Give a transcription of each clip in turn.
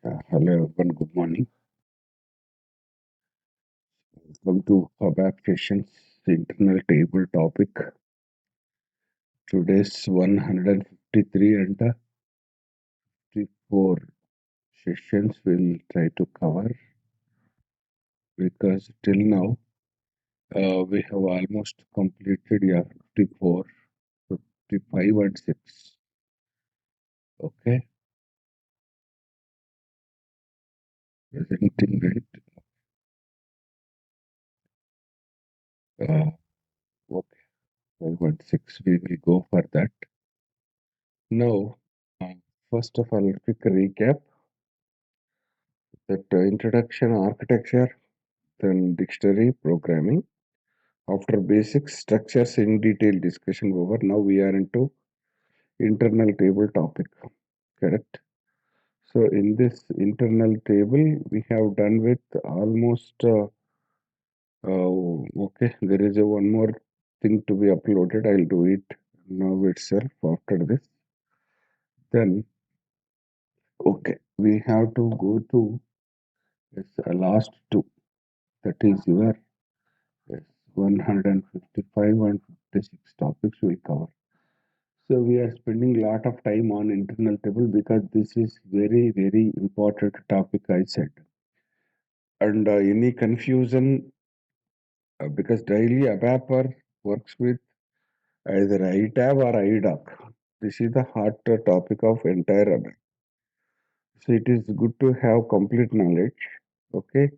Hello everyone, good morning. Welcome to ABAP sessions internal table topic. Today's 153 and 54 sessions we'll try to cover because till now we have almost completed 54, 55 and 6. Okay, presenting it. Okay, 5 and 6 we will go for that. Now, uh, first of all, quick recap that introduction architecture, then dictionary programming. After basics, structures in detail discussion over. Now we are into internal table topic. Correct. So in this internal table, we have done with almost. Okay, there is a one more thing to be uploaded. I'll do it now itself after this. Then okay, we have to go to this last two. That is your yes, 155 and 56 topics we cover. So we are spending a lot of time on internal table because this is very, very important topic I said. And any confusion because daily ABAPer works with either ITAB or IDOC. This is the hot topic of entire ABAP. So it is good to have complete knowledge. Okay,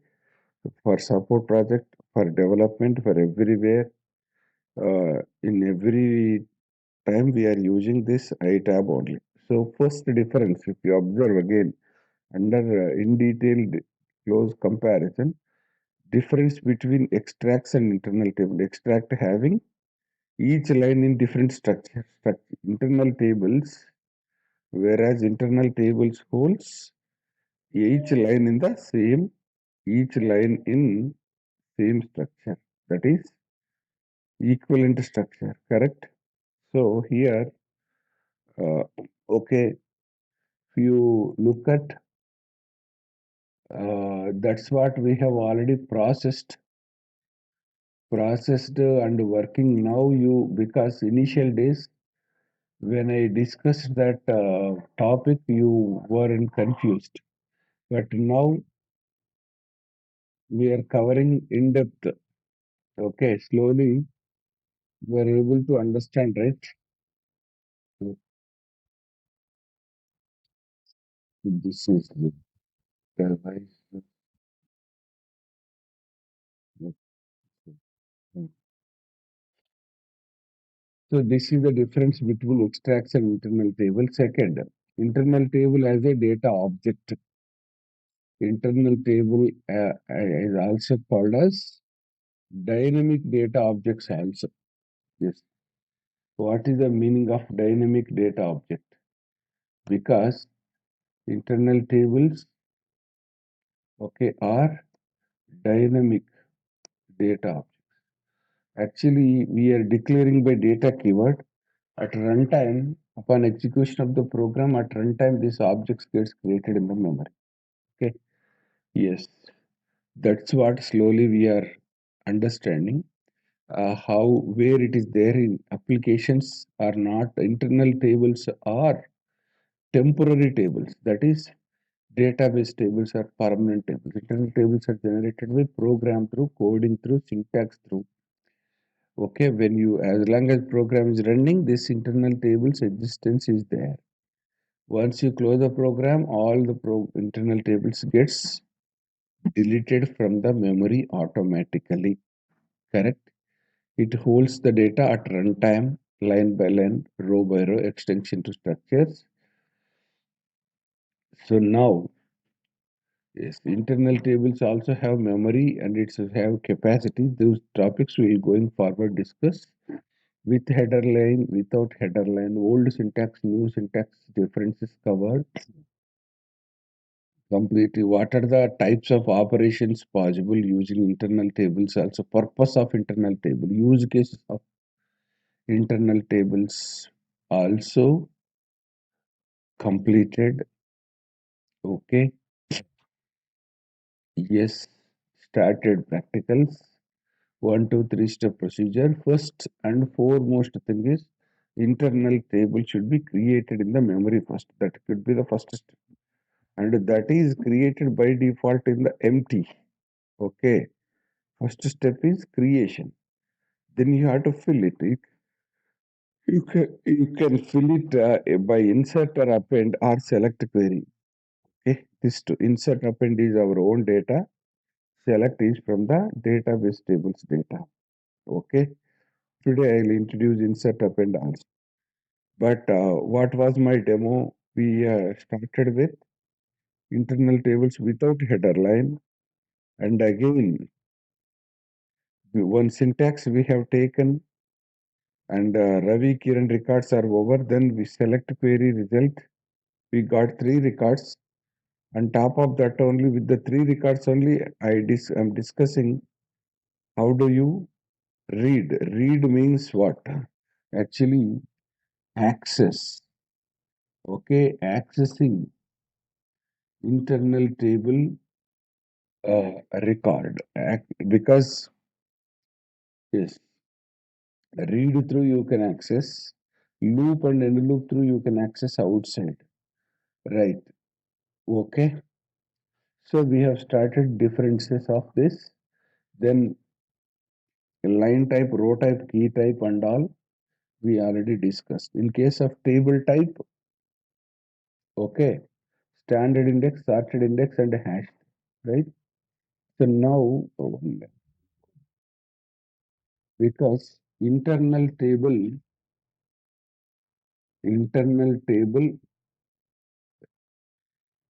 for support project, for development, for everywhere. In every time we are using this ITAB only. So first difference, if you observe again, under in detailed close comparison, difference between extracts and internal table. Extract having each line in different structure internal tables, whereas internal tables holds each line in the same, each line in same structure. That is equivalent structure, correct? So here, uh, okay, if you look at that's what we have already processed and working now you because initial days when I discussed that topic you weren't confused but now we are covering in depth. Okay, slowly we are able to understand, right? So this is the device. So this is the difference between extracts and internal table. Second, internal table as a data object. Internal table is also called as dynamic data objects also. Yes. What is the meaning of dynamic data object? Because internal tables, okay, are dynamic data objects. Actually, we are declaring by data keyword at runtime. Upon execution of the program at runtime, this objects gets created in the memory. Okay. Yes. That's what slowly we are understanding. How where it is there in applications are not internal tables are temporary tables, that is database tables are permanent tables. Internal tables are generated by program through coding through syntax through. Okay, when you as long as program is running this internal tables existence is there. Once you close the program all the internal tables gets deleted from the memory automatically, correct? It holds the data at runtime, line by line, row by row, extension to structures. So now, yes, internal tables also have memory and it have capacity. Those topics we will going forward discuss with header line, without header line, old syntax, new syntax differences covered completely. What are the types of operations possible using internal tables? Also, purpose of internal table, use cases of internal tables also completed. Okay. Yes, started practicals. 1, 2, 3 step procedure. First and foremost thing is internal table should be created in the memory first. That could be the first step. And that is created by default in the empty. Okay. First step is creation. Then you have to fill it. You can fill it by insert or append or select query. Okay. This to insert append is our own data. Select is from the database tables data. Okay. Today I'll introduce insert append also. But what was my demo? We started with internal tables without header line. And again, one syntax we have taken and Ravi Kiran records are over. Then we select query result. We got 3 records. On top of that, only with the 3 records only, I'm discussing how do you read. Read means what? Actually, access. Okay, accessing internal table record. Because yes, read through you can access, loop and end loop through you can access outside. Right. Okay. So we have started differences of this. Then line type, row type, key type, and all we already discussed. In case of table type, okay, standard index, sorted index, and hash. Right. So now, because internal table,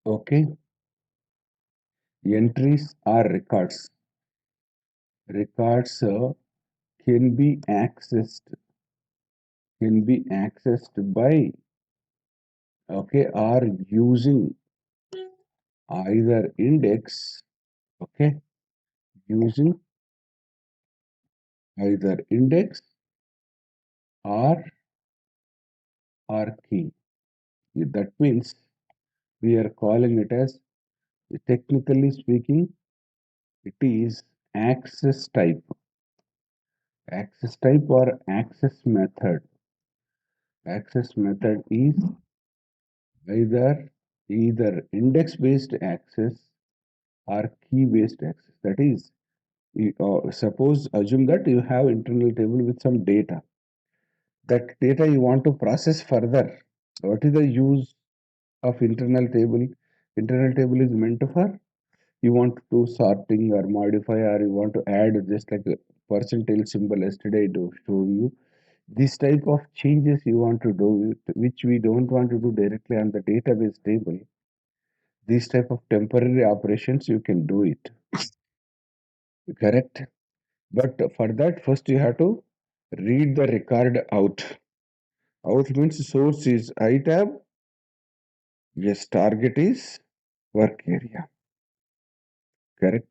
okay, entries are records. Records can be accessed by okay or using either index, okay, using either index or key. That means we are calling it as, technically speaking, it is access type or access method. Access method is either index based access or key based access. That is, suppose assume that you have internal table with some data. That data you want to process further. What is the use of internal table? Internal table is meant for, you want to do sorting or modify, or you want to add, just like a percentile symbol yesterday I show you. This type of changes you want to do, which we don't want to do directly on the database table. These type of temporary operations you can do it. Correct? But for that, first you have to read the record out. Out means source is I tab. Yes, target is work area. Correct.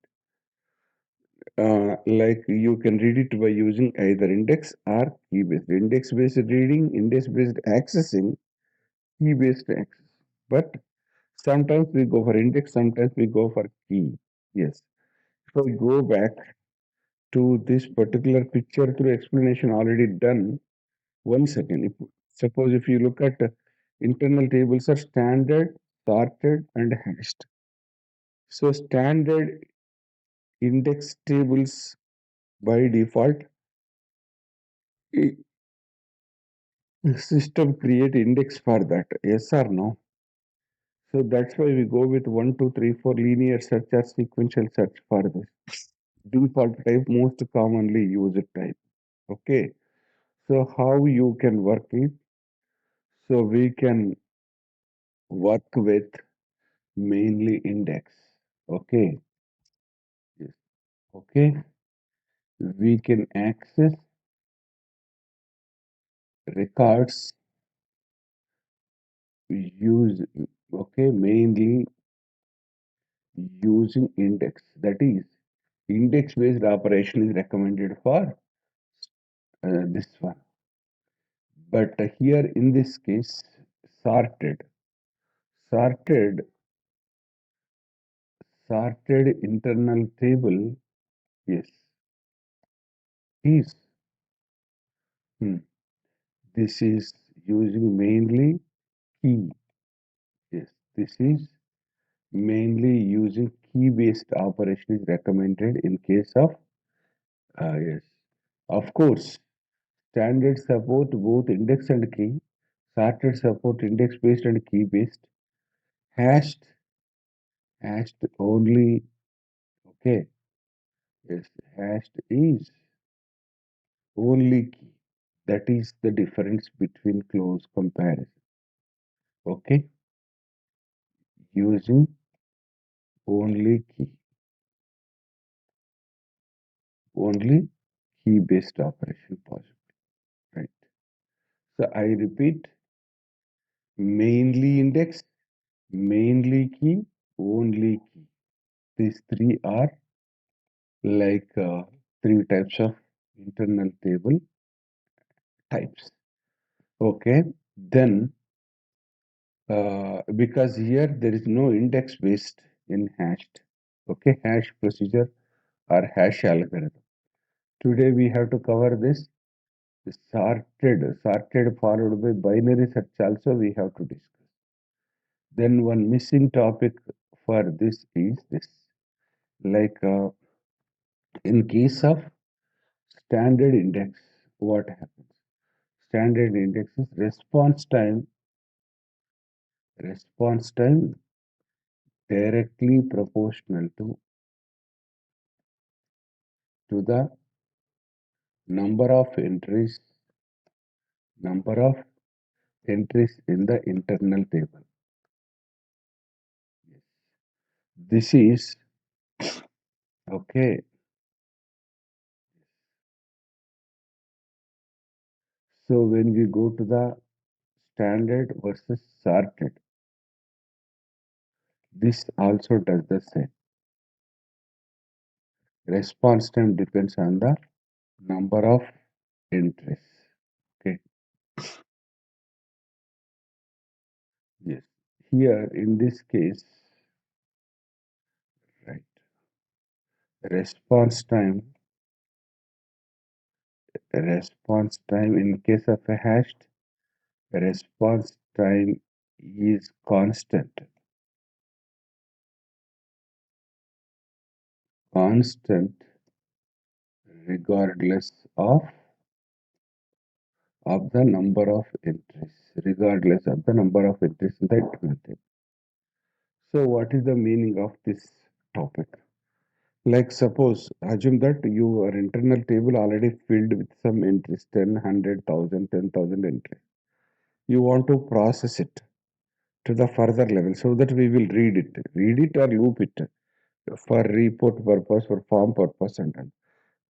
Like you can read it by using either index or key based. Index based reading, index based accessing, key based access. But sometimes we go for index, sometimes we go for key. Yes. So we go back to this particular picture through explanation already done. One second. Suppose if you look at internal tables are standard, sorted, and hashed. So standard index tables by default, system create index for that. Yes or no? So that's why we go with 1, 2, 3, 4 linear search or sequential search for this. Default type, most commonly used type. Okay. So how you can work it? So we can work with mainly index. Okay. Yes. Okay. We can access records use, okay, mainly using index. That is, index based operation is recommended for this one. But here in this case, sorted, sorted, sorted internal table, yes, is. Hmm. This is using mainly key. Yes, this is mainly using key-based operation is recommended in case of yes. Of course, standard support both index and key. Sorted support index-based and key-based. Hashed, hashed only. Okay, yes, hashed is only key. That is the difference between close comparison. Okay, using only key, only key-based operation possible. Right. So I repeat, mainly index, mainly key, only key. These three are like three types of internal table types. Okay, then because here there is no index based in hashed. Okay, hash procedure or hash algorithm. Today we have to cover this sorted followed by binary search also we have to discuss. Then one missing topic for this is this, like in case of standard index, what happens? Standard index is response time directly proportional to the number of entries, number of entries in the internal table. This is okay. So when we go to the standard versus sorted, this also does the same. Response time depends on the number of entries. Okay. Yes. Here in this case, right, response time, response time in case of a hashed, response time is constant. Constant regardless of the number of entries, regardless of the number of entries in the internal table. So what is the meaning of this topic? Like suppose, assume that your internal table already filled with some entries, 10, 100,000, 10,000 entries. You want to process it to the further level so that we will read it or loop it for report purpose, for form purpose and all.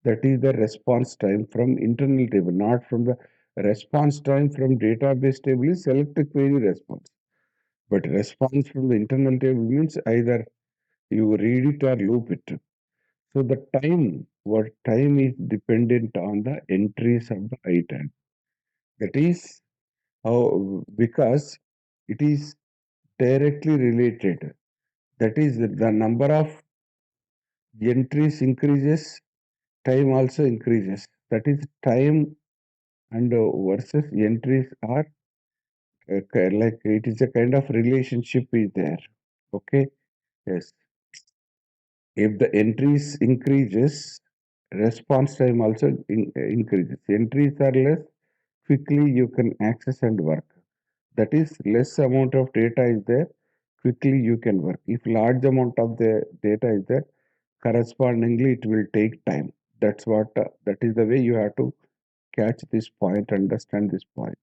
That is the response time from internal table, not from the response time from database table is select query response. But response from the internal table means either you read it or loop it. So the what time is dependent on the entries of the item. That is how, because it is directly related. That is the number of entries increases, time also increases. That is time and versus entries are like it is a kind of relationship is there. Okay. Yes. If the entries increases, response time also increases. Entries are less, quickly you can access and work. That is less amount of data is there, quickly you can work. If large amount of the data is there, correspondingly it will take time. That's what that is the way you have to catch this point, understand this point.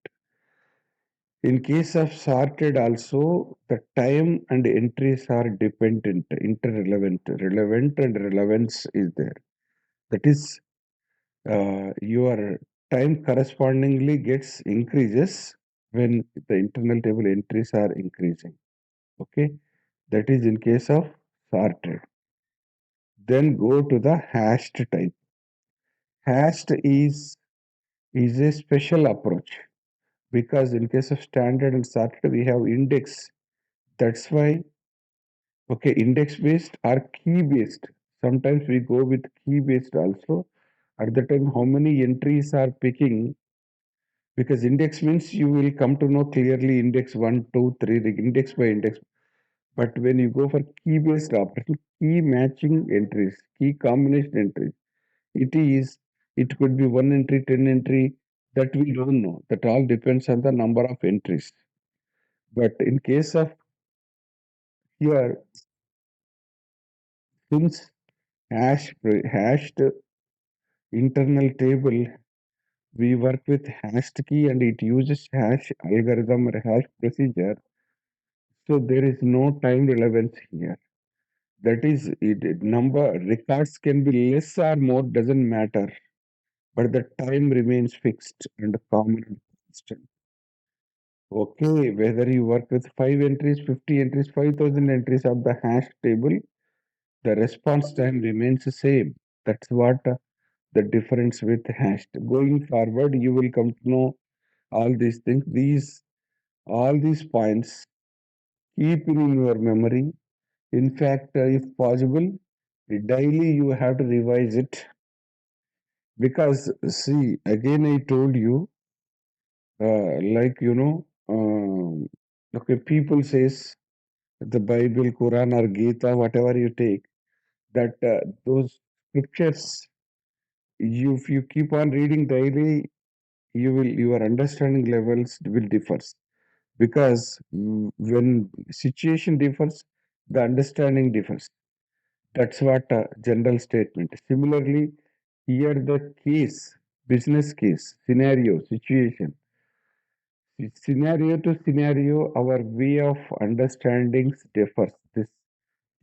In case of sorted also, the time and entries are dependent, interrelevant. Relevant and relevance is there. That is, your time correspondingly gets increases when the internal table entries are increasing. Okay, that is in case of sorted. Then go to the hashed type. Hashed is a special approach because in case of standard and sorted we have index. That's why Okay, index based or key based. Sometimes we go with key based also. At the time, how many entries are picking? Because index means you will come to know clearly index one, two, three, the index by index. But when you go for key based operation, key matching entries, key combination entries, it is, it could be one entry, 10 entry, that we don't know. That all depends on the number of entries. But in case of here, since hashed internal table, we work with hashed key and it uses hash algorithm or hash procedure. So there is no time relevance here. That is, number records can be less or more, doesn't matter, but the time remains fixed and common and constant. Okay, whether you work with 5 entries, 50 entries, 5,000 entries of the hash table, the response time remains the same. That's what the difference with hashed. Going forward, you will come to know all these things. All these points, keep in your memory. In fact, if possible, daily you have to revise it because see, again I told you, like okay, people says the Bible, Quran, or Gita, whatever you take, that those scriptures, if you keep on reading daily, your understanding levels will differ because when situation differs, the understanding differs. That's what a general statement. Similarly, here the case, business case, scenario, situation, scenario to scenario, our way of understandings differs. This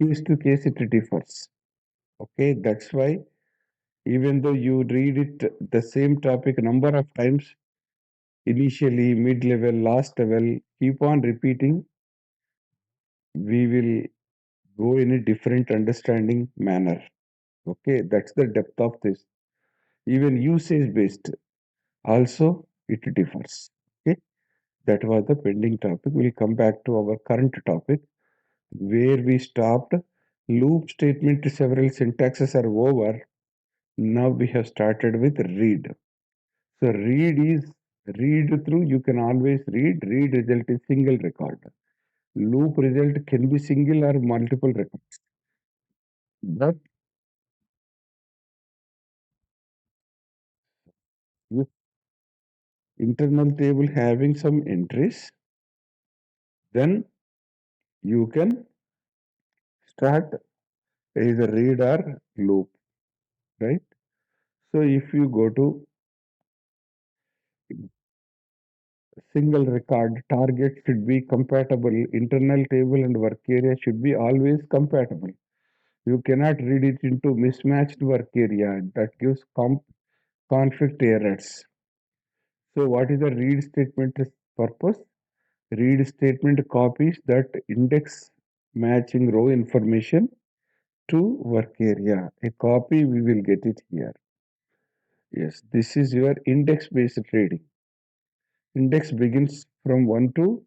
case to case, it differs. Okay, that's why even though you read it the same topic number of times, initially, mid level, last level, keep on repeating, we will go in a different understanding manner. Okay, that's the depth of this. Even usage based, also it differs. Okay, that was the pending topic. We'll come back to our current topic where we stopped. Loop statement, several syntaxes are over. Now we have started with read. So read through, you can always read result is single record. Loop result can be single or multiple records. But if internal table having some entries, then you can start either read or loop, right? So if you go to single record, target should be compatible, internal table and work area should be always compatible. You cannot read it into mismatched work area, that gives conflict errors. So what is the read statement purpose? Read statement copies that index matching row information to work area. A copy, we will get it here. Yes, this is your index based trading. Index begins from 1 to,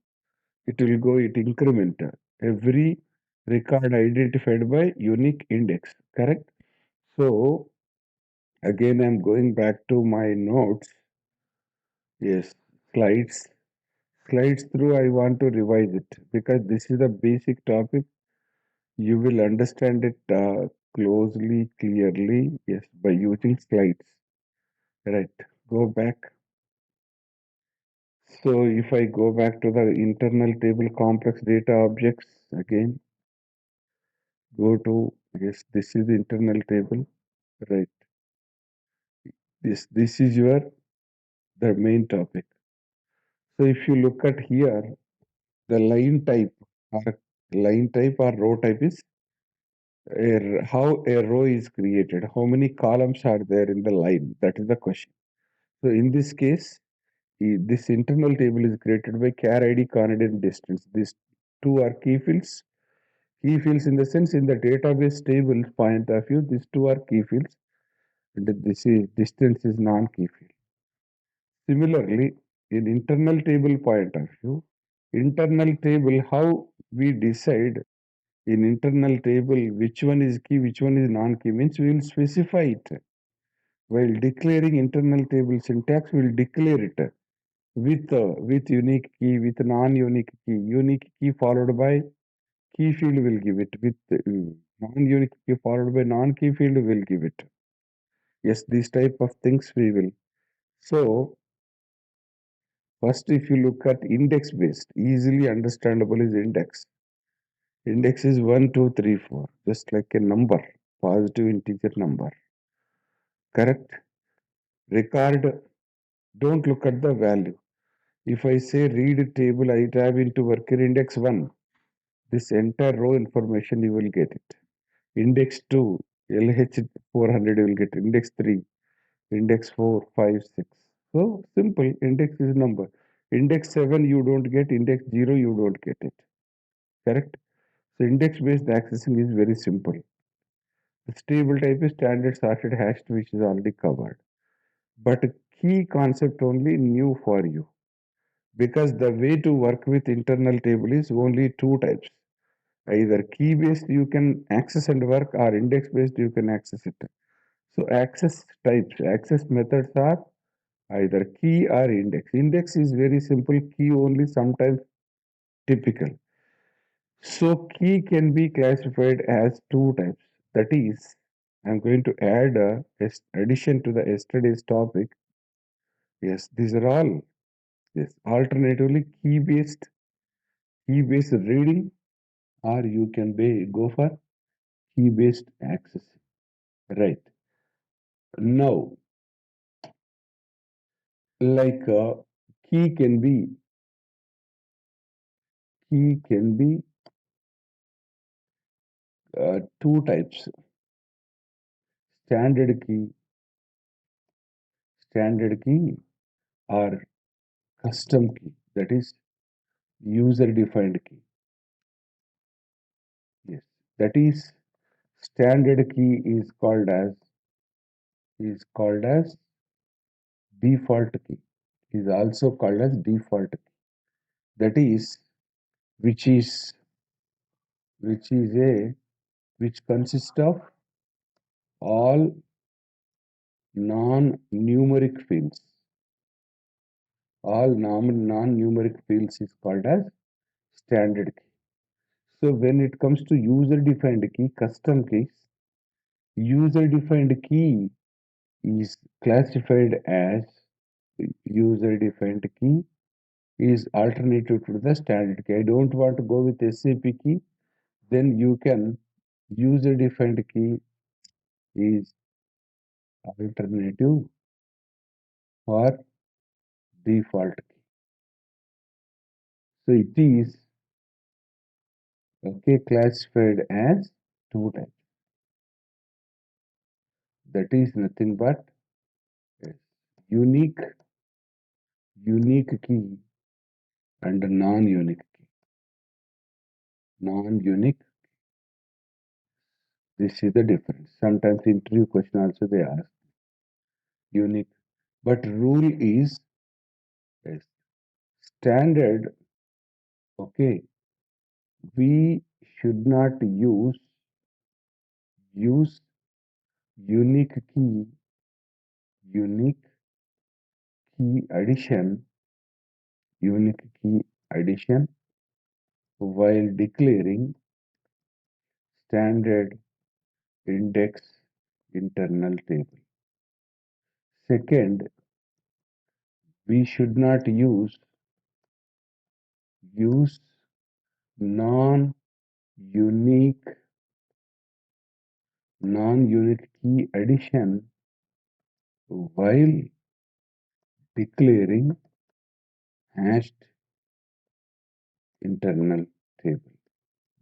it will go, it increment. Every record identified by unique index, correct? So again, I'm going back to my notes. Yes, slides. Slides through, I want to revise it because this is a basic topic. You will understand it closely, clearly, yes, by using slides. Right. Go back. So if I go back to the internal table complex data objects again, go to, yes, this is the internal table. Right. This is your the main topic. So if you look at here, the or line type or row type is how a row is created, how many columns are there in the line. That is the question. So in this case, this internal table is created by char ID, coordinate, distance. These two are key fields. Key fields in the sense in the database table point of view, these two are key fields. And this is distance is non-key field. Similarly, in internal table point of view, internal table how we decide In internal table, which one is key, which one is non-key means we will specify it. While declaring internal table syntax, we will declare it with unique key, with non-unique key. Unique key followed by key field will give it. With non-unique key followed by non-key field will give it. Yes, these type of things we will. So first, if you look at index based, easily understandable is index. Index is 1, 2, 3, 4, just like a number, positive integer number. Correct? Record, don't look at the value. If I say read table, I tab into worker index 1. This entire row information you will get it. Index 2, LH 400 you will get. Index 3, index 4, 5, 6. So simple, index is number. Index 7 you don't get, index 0 you don't get it. Correct? So index based accessing is very simple. The stable type is standard sorted hashed, which is already covered. But key concept only new for you. Because the way to work with internal table is only two types. Either key based you can access and work, or index based you can access it. So access types, access methods are either key or index. Index is very simple, key only sometimes typical. So key can be classified as two types. That is, I'm going to add a addition to the yesterday's topic. Yes, these are all. Yes, alternatively key based reading, or you can go for key based access. Right now, like key can be key can be two types: standard key, standard key, or custom key. That is user defined key. Yes, that is standard key is called as default key. Is also called as default key. That is which is which is a which consists of all non-numeric fields. All non-numeric fields is called as standard key. So when it comes to user-defined key, custom keys, user-defined key is classified as user-defined key is alternative to the standard key. I don't want to go with SAP key, then you can user-defined key is alternative for default key. So it is okay classified as two types. That is nothing but unique key and non-unique key. Non-unique, this is the difference. Sometimes interview question also they ask unique, but rule is yes, standard. Okay, we should not use unique key, unique addition, unique key addition while declaring standard index internal table. Second, we should not use non-unique key addition while declaring hashed internal table.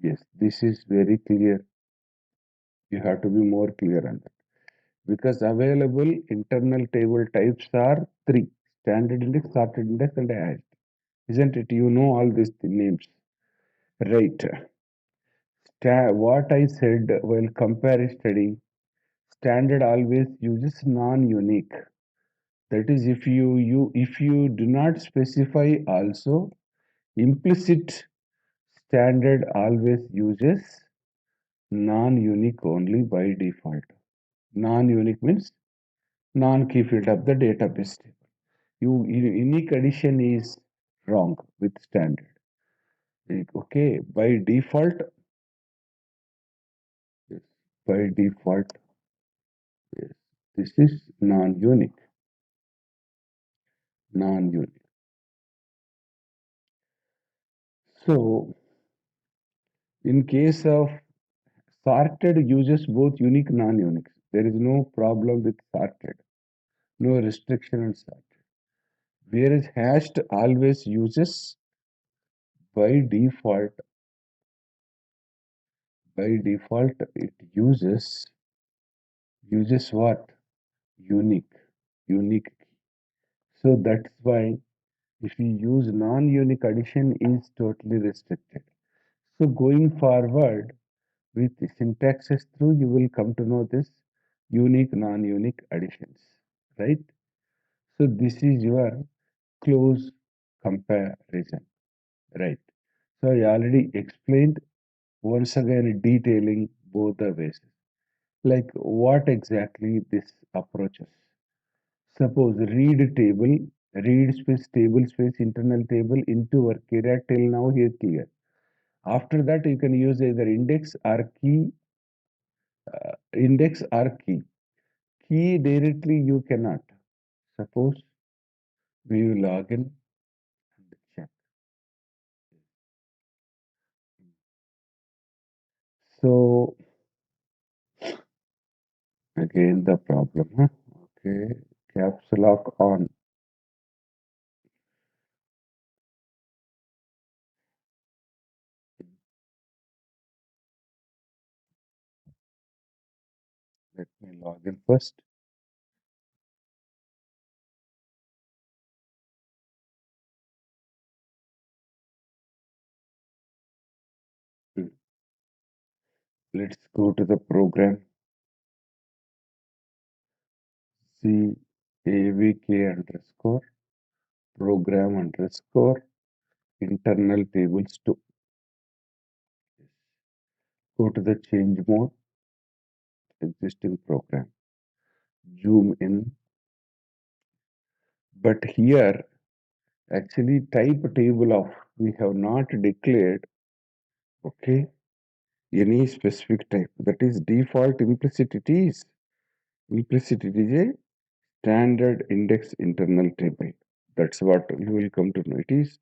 Yes, this is very clear. You have to be more clear on that. Because available internal table types are three: standard index, sorted index, and hashed. Isn't it? You know all these names. Right. What I said while compare study, standard always uses non-unique. That is, if you do not specify also, implicit standard always uses non-unique only by default. Non-unique means non-key field of the database table. Unique addition is wrong with standard. Okay, by default, yes, by default, yes, this is non-unique, non-unique. So, in case of sorted uses both unique non-unique. There is no problem with sorted, no restriction on sorted. Whereas hashed always uses by default, it uses what? Unique, unique. So that's why if you use non-unique addition is totally restricted. So going forward with syntaxes through, you will come to know this unique, non-unique additions, right? So this is your close comparison, right? So I already explained once again detailing both the ways. Like what exactly this approaches. Suppose read space, table space, internal table into work area till now here clear. After that, you can use either index or key. Key directly you cannot. Suppose we will log in and check. So again the problem. Huh? Okay, caps lock on. Let me log in first. Hmm. Let's go to the program. CAVK underscore program underscore internal tables to go to the change mode, existing program, zoom in. But here, actually, type table of we have not declared, okay, any specific type. That is default implicit. It is implicit. It is a standard index internal table. That's what you will come to know. It is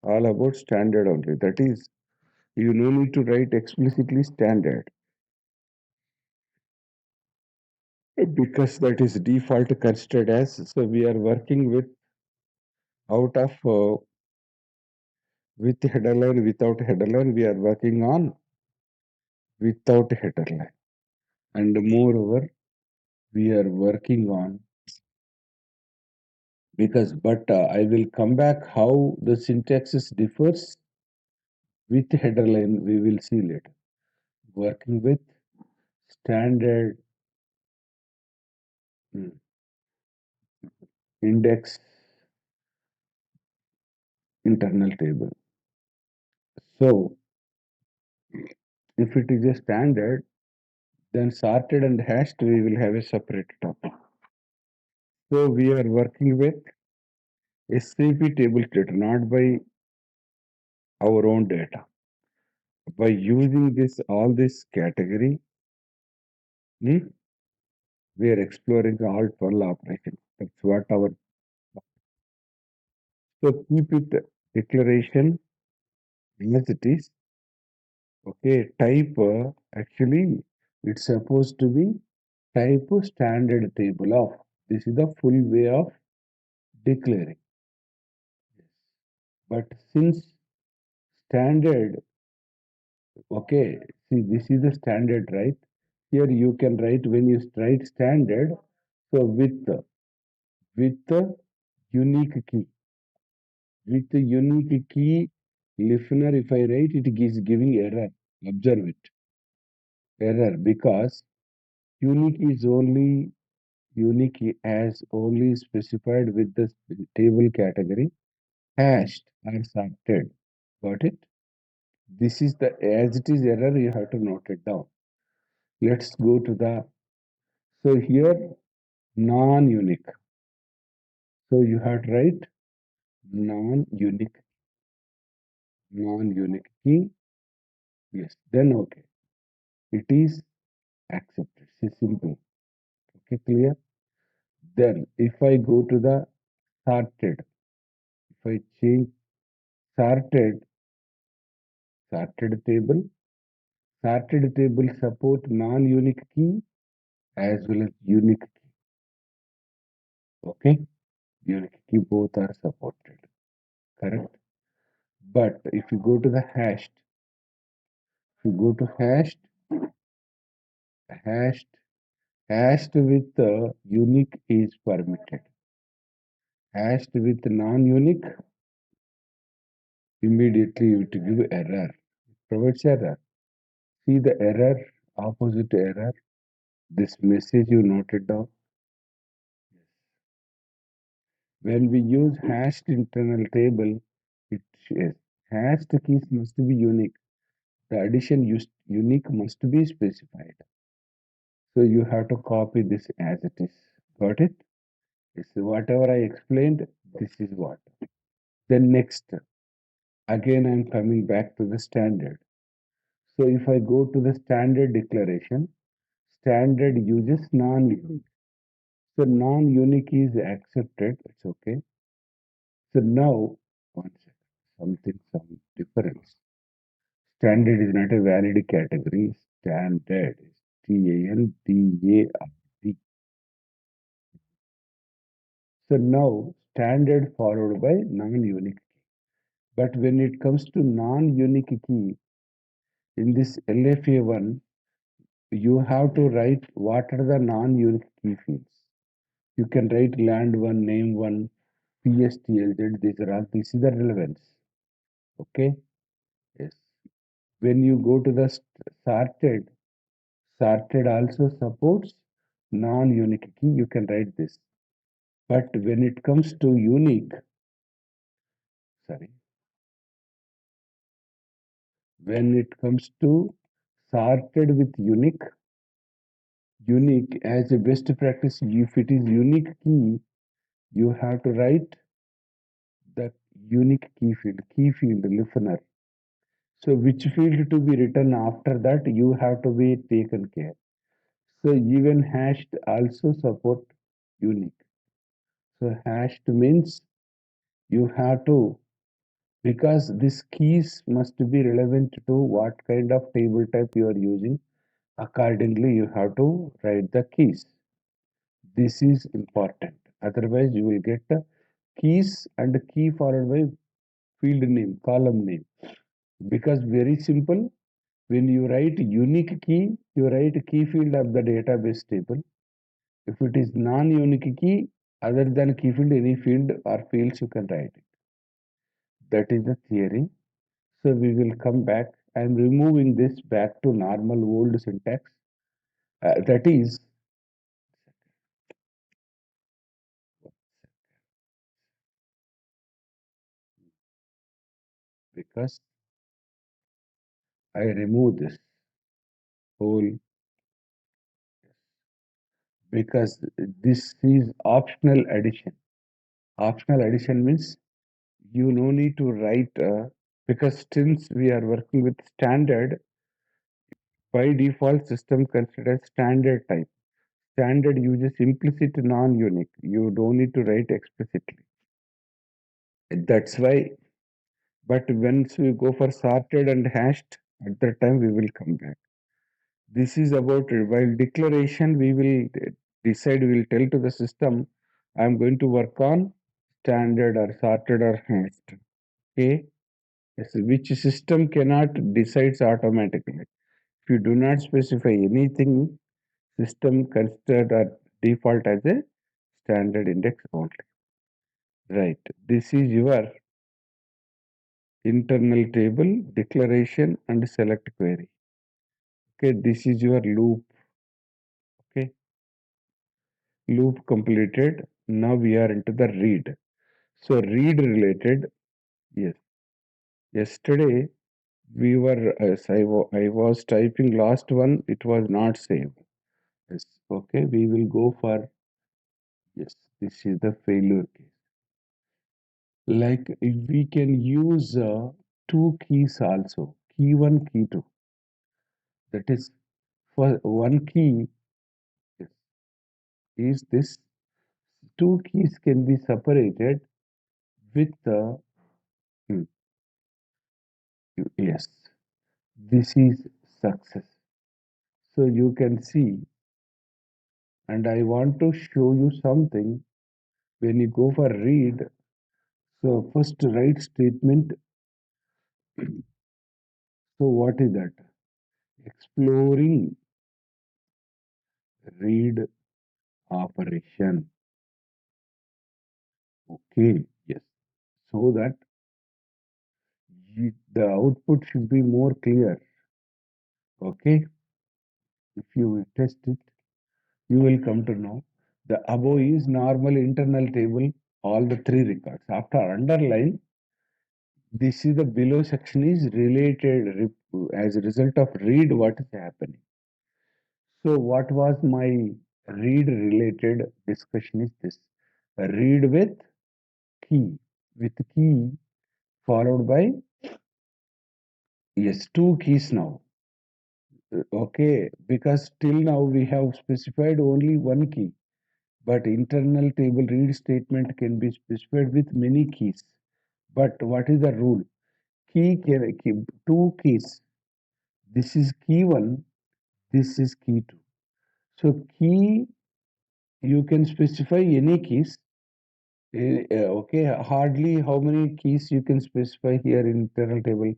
all about standard only. That is, you no need to write explicitly standard because that is default considered as. So we are working with out of with header line, without header line. We are working on without header line, and moreover, we are working on because. But I will come back how the syntaxes differs with header line. We will see later. Working with standard mm, index internal table. So if it is a standard, then sorted and hashed we will have a separate topic. So we are working with SAP table data, not by our own data. By using this all this category, hmm, we are exploring all 12 operations. That's what our so keep it declaration as it is. Okay, type actually it's supposed to be type standard table of. This is the full way of declaring. But since standard, okay, see this is the standard, right? Here you can write when you write standard, so with the unique key. With the unique key listener, if I write it is giving error. Observe it. Error because unique is only unique as only specified with the table category hashed or sorted. Got it? This is the as it is error, you have to note it down. Let's go to the, so here non-unique. So you have to write non-unique, non-unique key. Yes, then okay. It is accepted. It's simple. Okay, clear? Then if I go to the sorted, if I change sorted, sorted table support non-unique key as well as unique key. Okay, unique key both are supported. Correct. But if you go to the hashed, if you go to hashed, hashed with unique is permitted. Hashed with non-unique, immediately it will give error. It provides error. See the error, opposite error. This message you noted down. When we use hashed internal table, it is hashed keys must be unique. The addition used unique must be specified. So you have to copy this as it is. Got it? This is whatever I explained. This is what. Then next, again I'm coming back to the standard. So if I go to the standard declaration, standard uses non-unique. So non-unique is accepted. It's okay. So now, one second, some difference. Standard is not a valid category. Standard is Standard. So now, standard followed by non-unique key. But when it comes to non-unique key, in this LFA1, you have to write what are the non-unique key fields. You can write land one, name one, PSTLZ. This is the relevance. Okay. Yes. When you go to the sorted, sorted also supports non-unique key. You can write this. But when it comes to unique, sorry, when it comes to sorted with unique as a best practice, if it is unique key, you have to write the unique key field listener. So which field to be written after that, you have to be taken care. So even hashed also support unique. So hashed means you have to, because these keys must be relevant to what kind of table type you are using. Accordingly, you have to write the keys. This is important. Otherwise, you will get keys and key followed by field name, column name. Because very simple, when you write unique key, you write key field of the database table. If it is non-unique key, other than key field, any field or fields you can write it. That is the theory. So we will come back. I am removing this back to normal old syntax. That is because I remove this whole, because this is optional addition. Optional addition means you no need to write because since we are working with standard, by default system considers standard type. Standard uses implicit non-unique. You don't need to write explicitly. That's why. But once we go for sorted and hashed, at that time we will come back. This is about while declaration we will decide, we will tell to the system, I am going to work on standard or sorted or hashed. Okay. Yes, which system cannot decides automatically. If you do not specify anything, system considered a default as a standard index only. Right. This is your internal table, declaration and select query. Okay, this is your loop. Okay, loop completed. Now we are into the read. So read related. Yes. Yesterday we were, as I was typing last one, it was not saved. Yes, okay, we will go for, yes, this is the failure case. Like we can use two keys also, key one, key two. That is, for one key is this, two keys can be separated with the, yes, this is success. So you can see, and I want to show you something when you go for read. So first write statement. So what is that? Exploring read operation. Okay, yes. So that the output should be more clear. Okay, if you test it, you will come to know. The above is normal internal table, all the three records. After underline, this is the below section is related as a result of read what is happening. So what was my read related discussion is this. Read with key followed by, yes, two keys now. Okay, because till now we have specified only one key, but internal table read statement can be specified with many keys. But what is the rule? Two keys. This is key one, this is key two. So key, you can specify any keys. Okay, hardly how many keys you can specify here in internal table?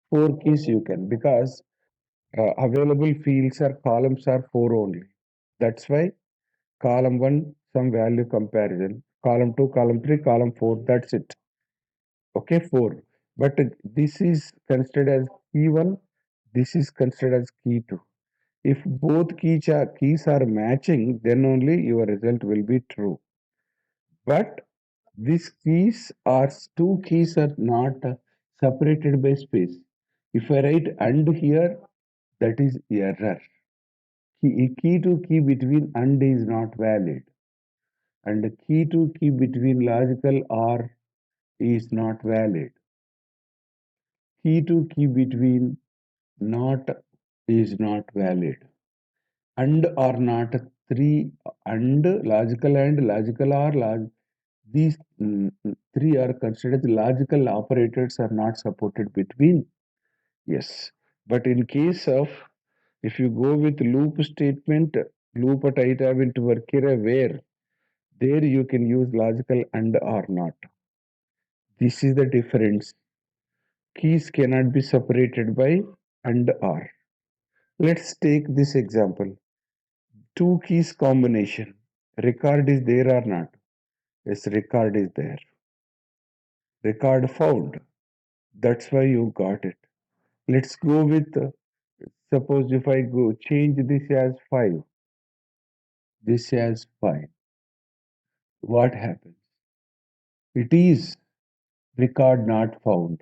Four keys you can, because available fields or columns are four only. That's why column one, some value comparison, column two, column three, column four, that's it. Okay, four. But this is considered as key one, this is considered as key two. If both keys are matching, then only your result will be true. But these keys are two keys are not separated by space. If I write and here, that is error. Key to key between and is not valid, and key to key between logical or is not valid. Key to key between not is not valid. And or not, three, and logical or these three are considered logical operators are not supported between. Yes, but in case of, if you go with loop statement, loop at item into workera where, there you can use logical and or not. This is the difference. Keys cannot be separated by and or. Let's take this example. Two keys combination. Record is there or not? Yes, record is there. Record found. That's why you got it. Let's go with, suppose if I go change this as 5, this as 5. What happens? It is record not found.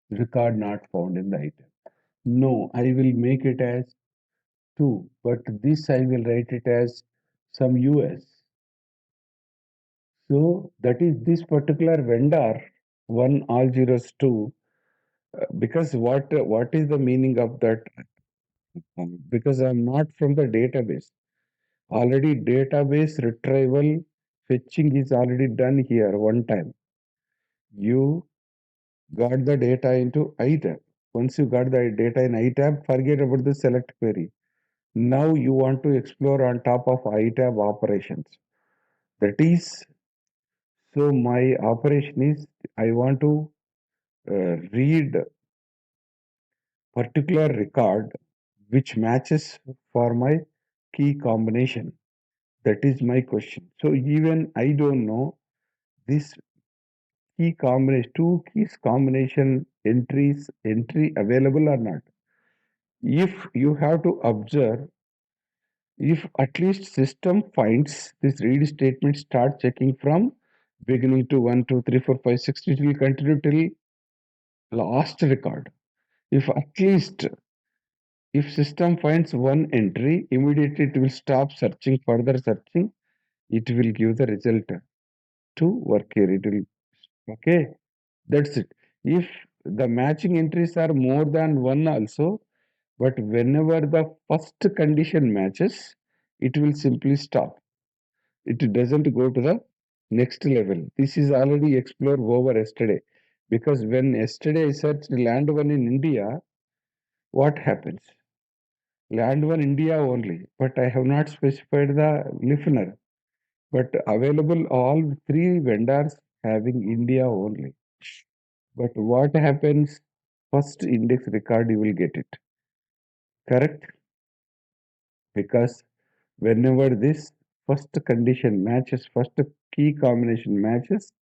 Record not found in the item. No, I will make it as 2, but this I will write it as some US. So that is this particular vendor, 1 all zeros 2, because what is the meaning of that? Because I'm not from the database. Already database retrieval fetching is already done here one time. You got the data into iTab. Once you got the data in iTab, forget about the select query. Now you want to explore on top of iTab operations. That is, so my operation is I want to read particular record which matches for my key combination. That is my question. So even I don't know this key combination, two keys combination entry available or not. If you have to observe, if at least system finds this read statement, start checking from beginning to 1, 2, 3, 4, 5, 6, it will continue till last record. If at least if system finds one entry, immediately it will stop searching, further searching, it will give the result to work here. It will, okay, that's it. If the matching entries are more than one also, but whenever the first condition matches, it will simply stop. It doesn't go to the next level. This is already explored over yesterday. Because when yesterday I searched land one in India, what happens? Land one India only, but I have not specified the listener. But available all three vendors having India only. But what happens? First index record you will get it. Correct? Because whenever this first condition matches, first key combination matches,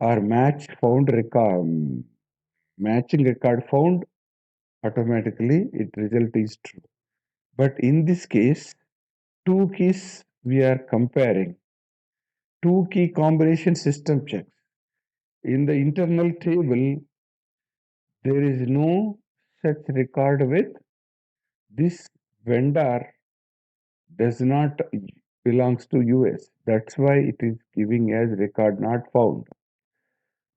or match found record, matching record found, automatically it result is true. But in this case, two keys we are comparing, two key combination system checks. In the internal table, there is no such record with this vendor does not belongs to US. That's why it is giving as record not found,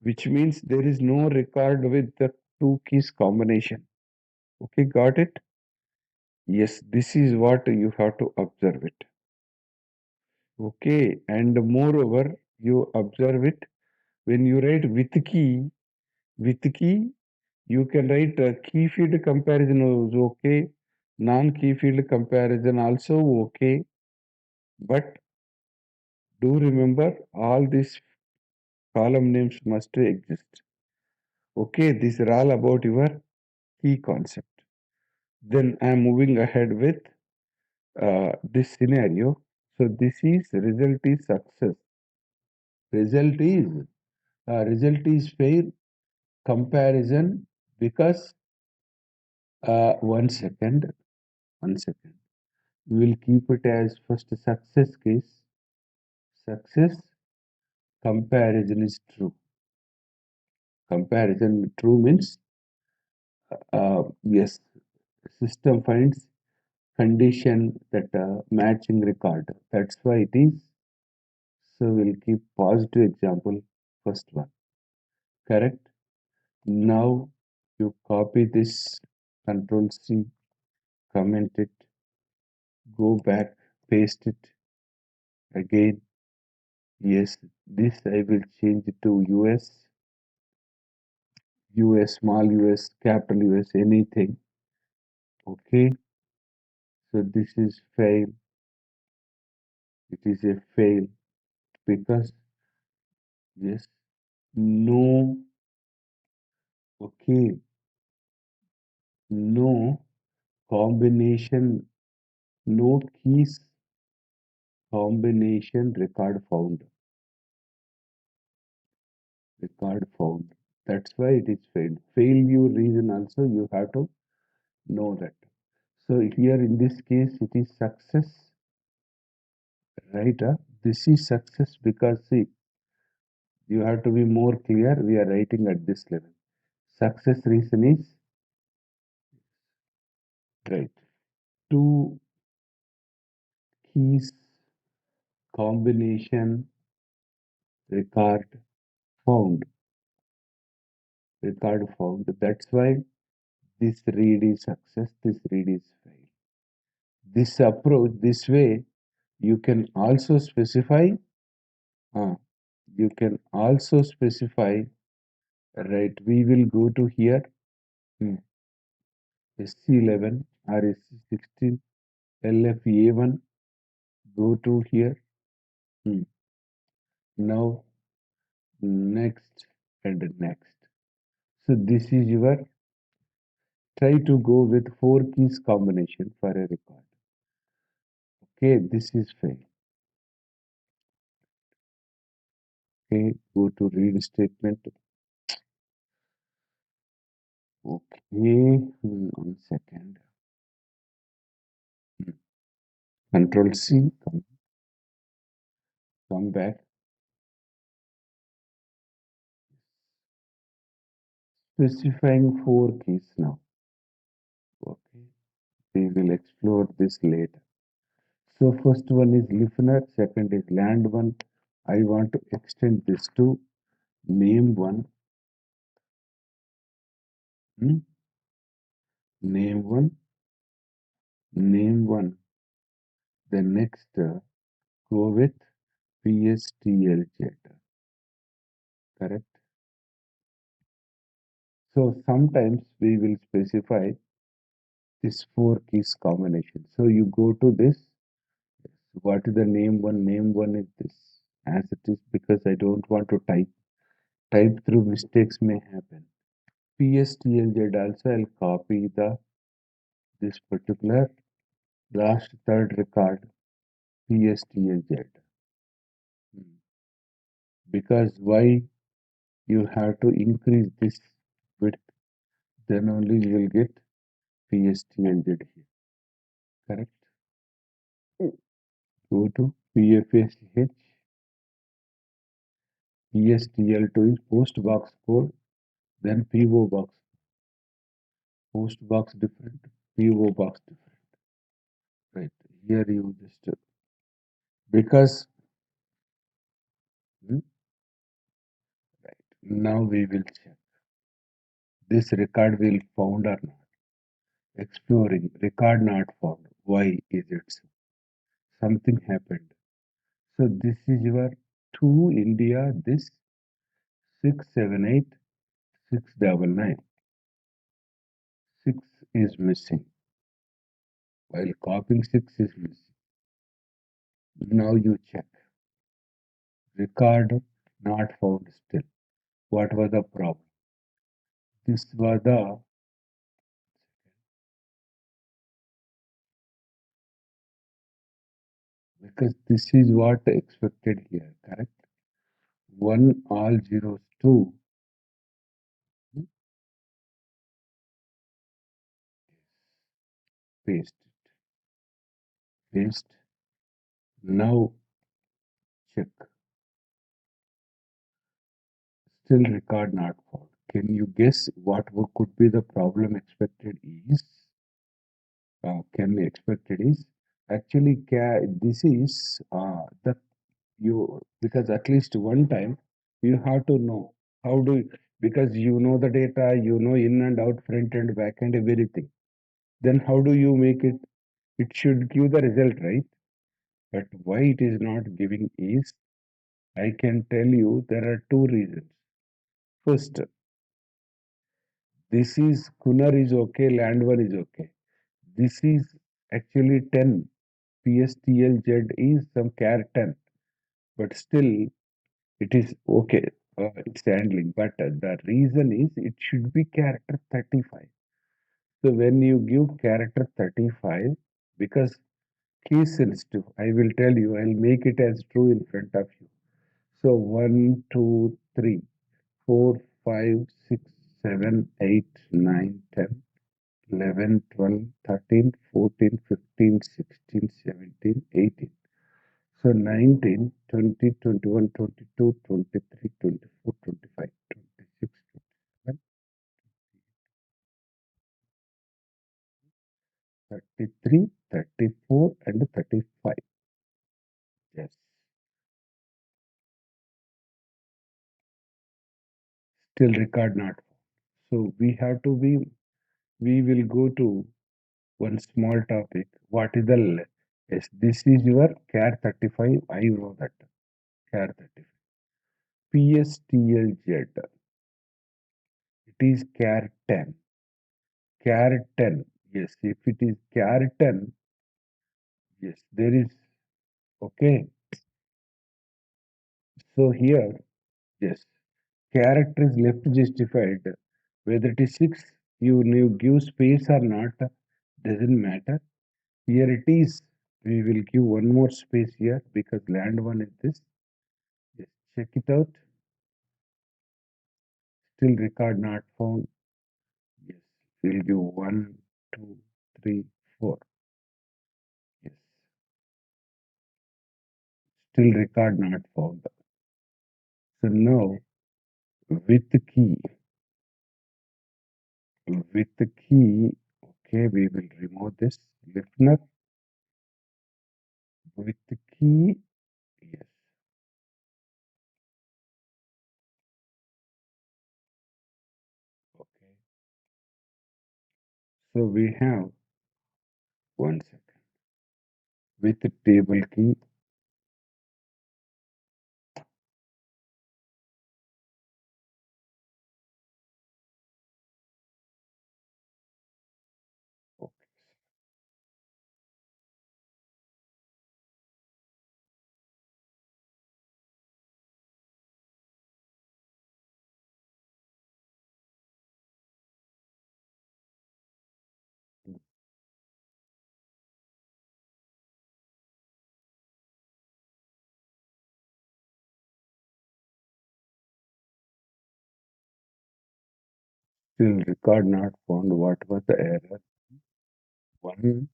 which means there is no record with the two keys combination. Okay, got it? Yes, this is what you have to observe it. Okay, and moreover, you observe it when you write with key, you can write key field comparison is okay, non-key field comparison also okay, but do remember all these column names must exist. Okay, these are all about your key concept. Then I am moving ahead with this scenario. So this is result is success. Result is fair comparison because one second, one second. We will keep it as first success case. Success comparison is true. Comparison true means yes, system finds condition that matching record. That's why it is. So we'll keep positive example first one. Correct. Now you copy this, Control C, comment it, go back, paste it again. Yes, this I will change it to US, US, small US, capital US, anything. Okay, so this is fail. It is a fail because yes, no, okay, no combination, no keys combination record found. Record found. That's why it is failed. Failure reason also you have to know that. So here in this case it is success, right? This is success because see, you have to be more clear. We are writing at this level. Success reason is right. Two keys combination record found. Record found. That's why this read is success. This read is fail. This approach, this way, you can also specify. Uh, you can also specify. Right. We will go to here. Hmm, SC11 or SC16 LFA1. Go to here. Hmm. Now next and next. So this is your try to go with four keys combination for a record. Okay, this is fail. Okay, go to read statement. Okay, 1 second. Control C, come back. specifying four keys now. Okay, we will explore this later. So first one is listener, second is land one. I want to extend this to name one, hmm, name one, name one. The next go with PSTLZ, correct? So sometimes we will specify this four keys combination. So you go to this. What is the name one? Name one is this as it is because I don't want to type. Type through mistakes may happen. PSTLZ also I'll copy the this particular last third record PSTLZ. Hmm. Because why you have to increase this width, then only you will get PSTLZ here. Correct? Go to PFSH. PSTL2 is post box code, then PO box. Post box different, PO box different. Right. Here you just because hmm, right. Now we will check this record will found or not. Exploring record not found. Why is it so? Something happened. So this is your two India. This 678 699. Six is missing. While copying six is missing. Now you check. Record not found still. What was the problem? This was the because this is what expected here, correct? One all zeros two. hmm, Paste it. Paste. Now check. Still record not found. Can you guess what could be the problem expected is? Can be expected is actually this is the you because at least one time you have to know how do because you know the data, you know in and out, front and back and everything. Then how do you make it? It should give the result, right? But why it is not giving is I can tell you there are two reasons. First, this is Kunar is okay, land one is okay. This is actually 10. PSTLZ is some char 10, but still it is okay. It's handling, but the reason is it should be character 35. So when you give character 35, because case sensitive, I will tell you, I'll make it as true in front of you. So 1, 2, 3, 4, 5, 6, 7, 8, 9, 10, 11, 12, 13, 14, 15, 16, 17, 18. So 19, 20, 21, 22, 23, 24, 25, 26, 27, 33, 34, and 35. Yes. Still record not found. So we have to be, we will go to one small topic. What is the, yes, this is your CAR 35. I know that. CAR 35. PSTLZ. It is CAR 10. CAR 10. Yes, if it is CAR 10, yes, there is, okay. So here, yes, character is left justified. Whether it is 6, you give space or not, doesn't matter. Here it is. We will give one more space here because land one is this. Yes, check it out. Still record not found. Yes, we'll give 1, 2, 3, 4. Yes, still record not found. So now with the key, with the key. Okay, we will remove this listener with the key. Yes. Okay. So we have 1 second with the table key. Okay. Still record not found. What was the error? One.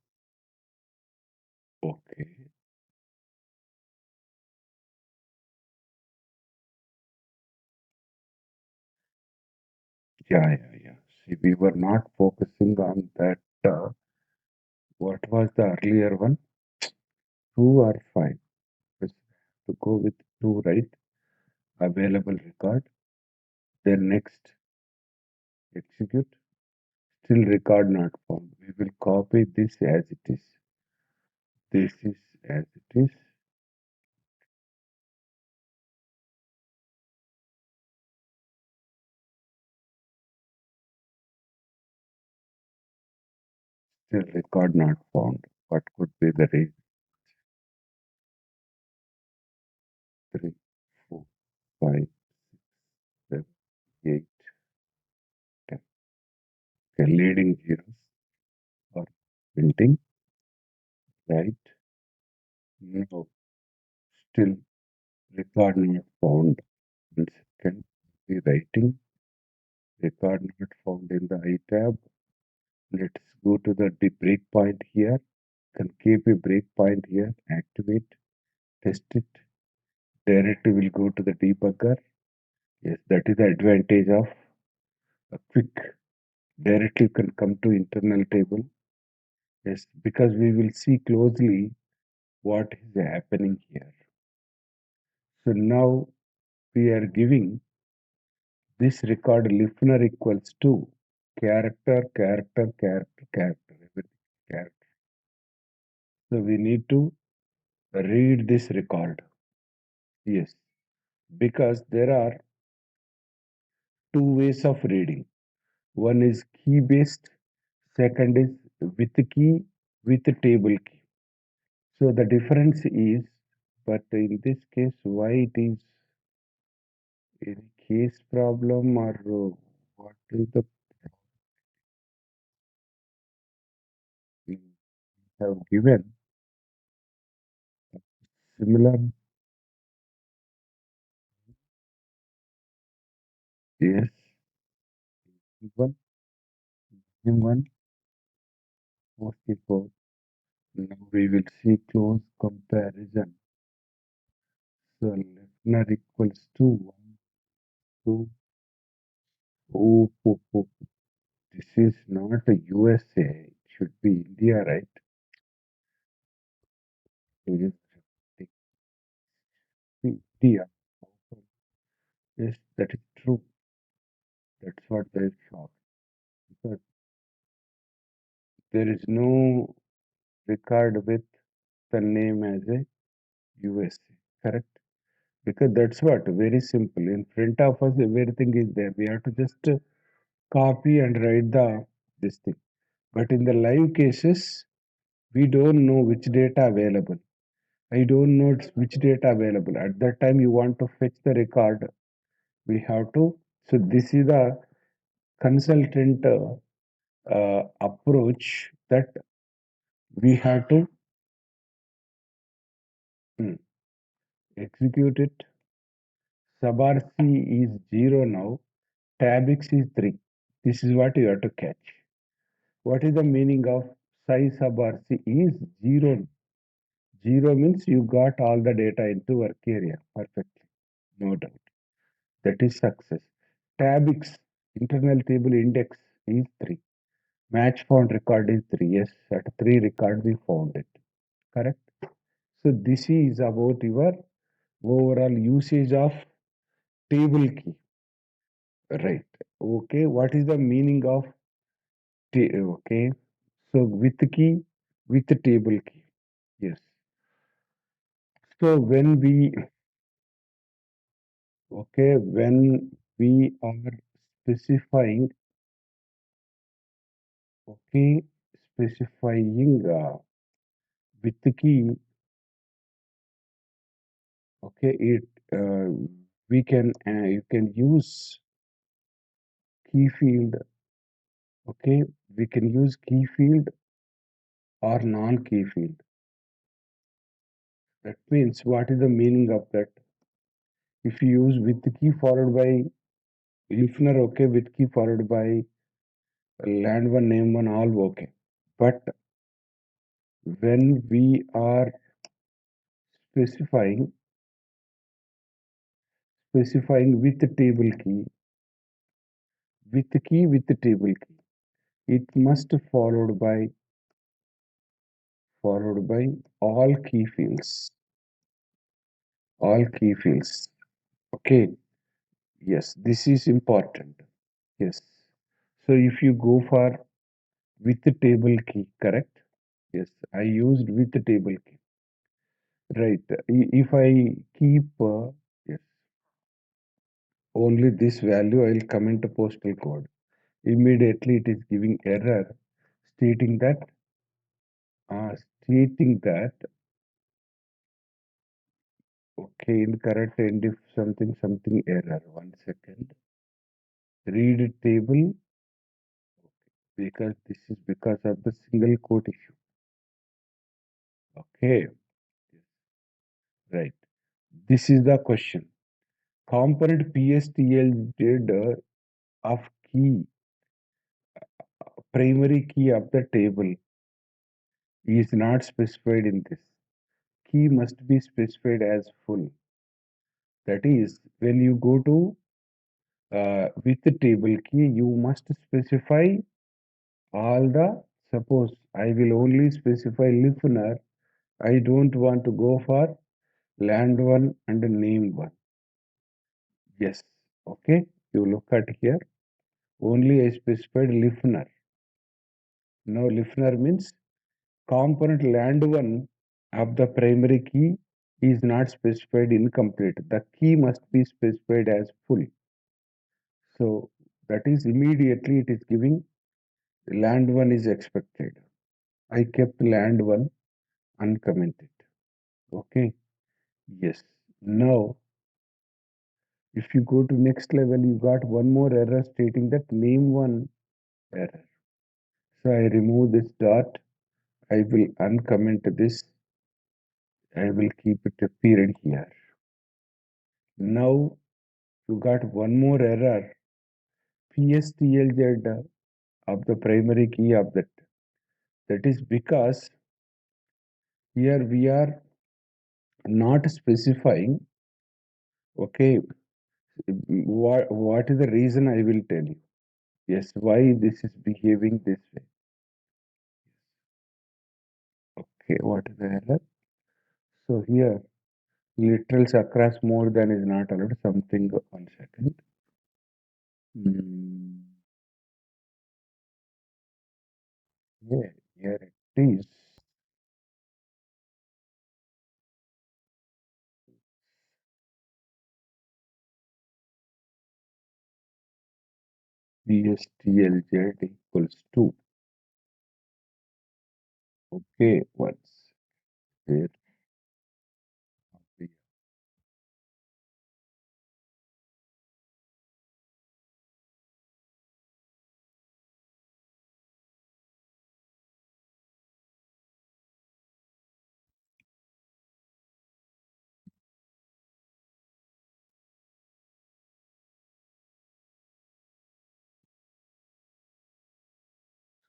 Okay. Yeah. See, we were not focusing on that. What was the earlier one? True or five? Let's to go with true, right? Available record. Then next, execute. Still record not found. We will copy this as it is. This is as it is. Still record not found. What could be the reason? 3, 4, 5, 7, 8, 10. Okay, leading zeros or printing, right? No, still record not found. 1 second. Rewriting. Record not found in the I tab. Let's go to the breakpoint here. Can keep a breakpoint here. Activate. Test it. Directly will go to the debugger. Yes, that is the advantage of a quick. Directly you can come to internal table. Yes, because we will see closely what is happening here. So now we are giving this record listener equals to character, everything character. So we need to read this record. Yes, because there are two ways of reading. One is key based, second is with key with table key. So the difference is, but in this case, why it is any case problem or what is the we have given similar. Yes, one, one, 44. Now we will see close comparison. So listener equals to 1, 2. Oh. This is not a USA. It should be India, right? It is India. Yes, that is true. That's what they shocked. Because there is no record with the name as a USA. Correct? Because that's what very simple. In front of us, everything is there. We have to just copy and write the this thing. But in the live cases, we don't know which data available. I don't know which data available. At that time, you want to fetch the record. We have to. So this is the consultant approach that we have to hmm, execute it. Sub RC is 0 now. Tab X is 3. This is what you have to catch. What is the meaning of psi sub RC is 0. 0 means you got all the data into work area perfectly. No doubt. That is success. Tab X, internal table index is 3. Match found record is 3. Yes, at 3 record we found it. Correct? So this is about your overall usage of table key. Right. Okay. What is the meaning of okay? So with key, with table key. Yes. So when we are specifying, okay, specifying with key, okay, it we can you can use key field, okay, we can use key field or non-key field. That means what is the meaning of that? If you use with key followed by listener, okay, with key followed by land one, name one, all okay. But when we are specifying with the table key, with the table key, it must followed by all key fields, all key fields. Okay, yes, this is important. Yes. So if you go for with the table key, correct? Yes, I used with the table key. Right. If I keep yes, only this value, I'll comment a postal code. Immediately it is giving error stating that stating that okay incorrect and if something error. One second. Read table because this is because of the single quote issue. Okay, right. This is the question. Component PSTL did of key primary key of the table is not specified in this. Key must be specified as full. That is, when you go to with the table key, you must specify all the. Suppose I will only specify listener. I don't want to go for land one and name one. Yes. Okay. You look at here. Only I specified listener. Now listener means component land one of the primary key is not specified incomplete. The key must be specified as full. So that is immediately it is giving land one is expected. I kept land one uncommented. Okay. Yes. Now if you go to next level, you got one more error stating that name one error. So I remove this dot. I will uncomment this. I will keep it a period here. Now you got one more error. PSTLZ of the primary key of that. That is because here we are not specifying. Okay, what is the reason I will tell you. Yes, why this is behaving this way. Okay, what is the error? So here literals across more than is not allowed. Something 1 second. Hmm. Yeah, here it is. PSTLZ equals to. Okay, what's there?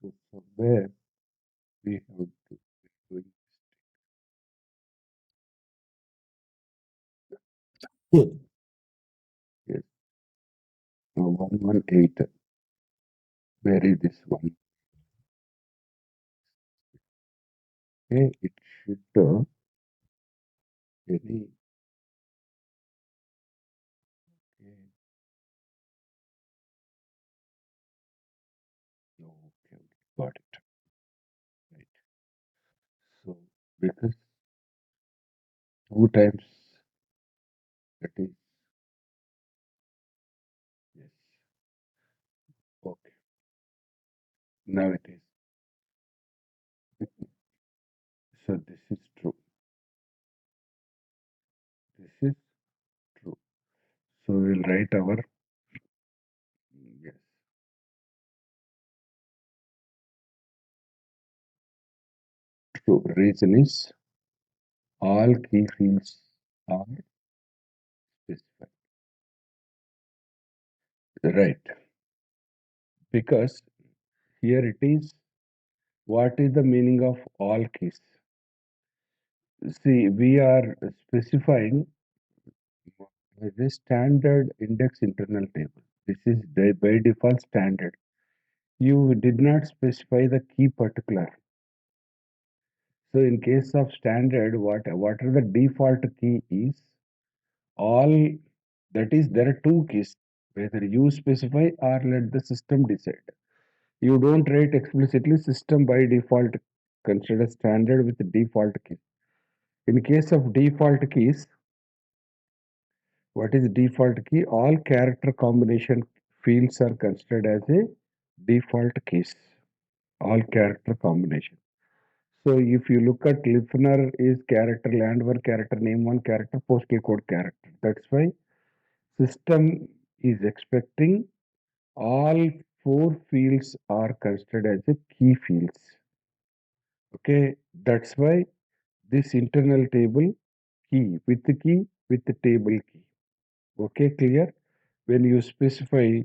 So somewhere we have to be doing this. Yes, 118. Where is this one? Okay, it should any. Okay, okay, got it. Right. So because two times that is yes. Okay. Now it is. So this is true. This is true. So we'll write our yes. True. Reason is all key fields are specified. Right. Because here it is. What is the meaning of all keys? See, we are specifying the standard index internal table. This is by default standard. You did not specify the key particular. So in case of standard, what are the default key is all that is there are two keys. Whether you specify or let the system decide. You don't write explicitly system by default consider standard with default key. In case of default keys, what is default key? All character combination fields are considered as a default keys. All character combination. So if you look at listener is character, landmark character, name one character, postal code character. That's why system is expecting all four fields are considered as a key fields. Okay, that's why this internal table key with the table key. Okay, clear? When you specify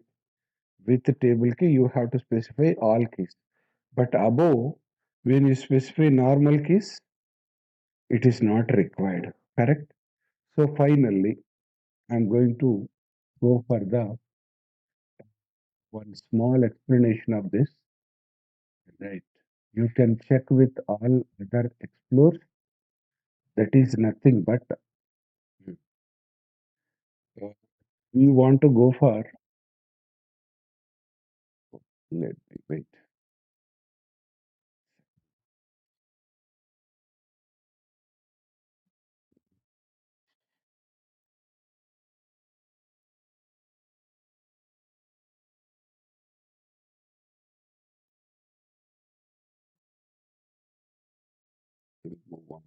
with the table key, you have to specify all keys. But above, when you specify normal keys, it is not required. Correct? So finally, I'm going to go for the one small explanation of this. Right. You can check with all other explorers. That is nothing but we want to go for. Let me wait. We'll move on.